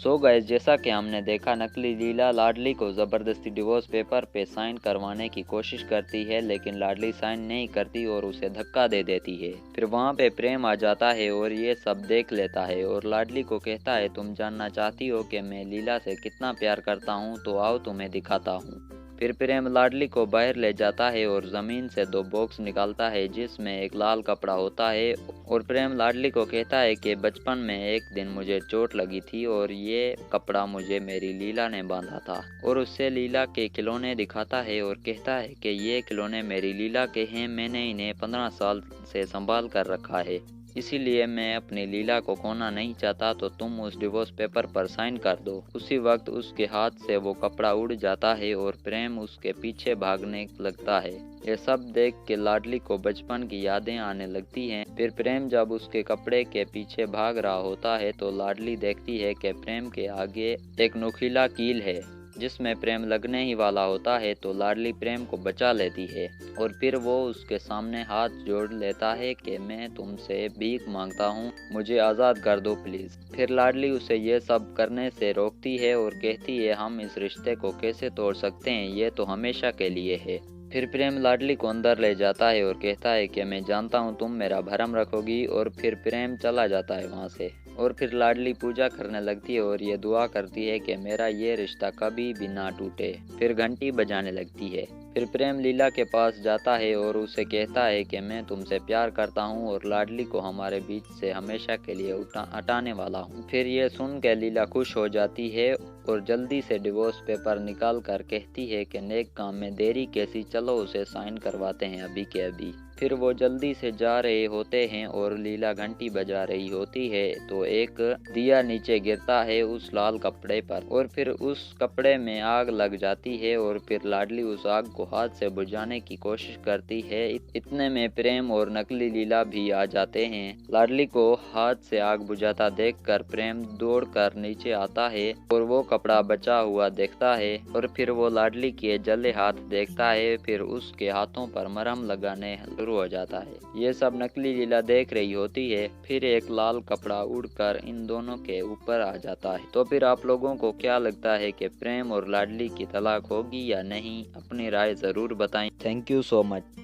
So guys, जैसा कि हमने देखा, नकली लीला लाडली को ज़बरदस्ती डिवोर्स पेपर पे साइन करवाने की कोशिश करती है, लेकिन लाडली साइन नहीं करती और उसे धक्का दे देती है। फिर वहाँ पे प्रेम आ जाता है और ये सब देख लेता है और लाडली को कहता है, तुम जानना चाहती हो कि मैं लीला से कितना प्यार करता हूँ, तो आओ तुम्हें दिखाता हूँ। फिर प्रेम लाडली को बाहर ले जाता है और ज़मीन से दो बॉक्स निकालता है जिसमें एक लाल कपड़ा होता है और प्रेम लाडली को कहता है कि बचपन में एक दिन मुझे चोट लगी थी और ये कपड़ा मुझे मेरी लीला ने बांधा था। और उससे लीला के खिलौने दिखाता है और कहता है कि ये खिलौने मेरी लीला के हैं, मैंने इन्हें 15 साल से संभाल कर रखा है, इसीलिए मैं अपनी लीला को खोना नहीं चाहता, तो तुम उस डिवोर्स पेपर पर साइन कर दो। उसी वक्त उसके हाथ से वो कपड़ा उड़ जाता है और प्रेम उसके पीछे भागने लगता है। ये सब देख के लाडली को बचपन की यादें आने लगती हैं। फिर प्रेम जब उसके कपड़े के पीछे भाग रहा होता है तो लाडली देखती है कि प्रेम के आगे एक नुकीला कील है जिसमें प्रेम लगने ही वाला होता है, तो लाडली प्रेम को बचा लेती है और फिर वो उसके सामने हाथ जोड़ लेता है कि मैं तुमसे भीख मांगता हूँ, मुझे आज़ाद कर दो प्लीज़। फिर लाडली उसे ये सब करने से रोकती है और कहती है, हम इस रिश्ते को कैसे तोड़ सकते हैं, ये तो हमेशा के लिए है। फिर प्रेम लाडली को अंदर ले जाता है और कहता है कि मैं जानता हूँ तुम मेरा भरम रखोगी, और फिर प्रेम चला जाता है वहाँ से। और फिर लाडली पूजा करने लगती है और ये दुआ करती है कि मेरा ये रिश्ता कभी भी ना टूटे। फिर घंटी बजाने लगती है। फिर प्रेम लीला के पास जाता है और उसे कहता है कि मैं तुमसे प्यार करता हूँ और लाडली को हमारे बीच से हमेशा के लिए हटाने वाला हूँ। फिर ये सुन के लीला खुश हो जाती है और जल्दी से डिवोर्स पेपर निकाल कर कहती है कि नेक काम में देरी कैसी, चलो उसे साइन करवाते हैं अभी के अभी। फिर वो जल्दी से जा रहे होते हैं और लीला घंटी बजा रही होती है तो एक दिया नीचे गिरता है उस लाल कपड़े पर और फिर उस कपड़े में आग लग जाती है और फिर लाडली उस आग को हाथ से बुझाने की कोशिश करती है। इतने में प्रेम और नकली लीला भी आ जाते हैं। लाडली को हाथ से आग बुझाता देखकर प्रेम दौड़कर नीचे आता है और वो कपड़ा बचा हुआ देखता है और फिर वो लाडली के जले हाथ देखता है। फिर उसके हाथों पर मरहम लगाने शुरू हो जाता है। ये सब नकली लीला देख रही होती है। फिर एक लाल कपड़ा उड़कर इन दोनों के ऊपर आ जाता है। तो फिर आप लोगों को क्या लगता है कि प्रेम और लाडली की तलाक होगी या नहीं? अपनी राय जरूर बताएं। Thank you so much.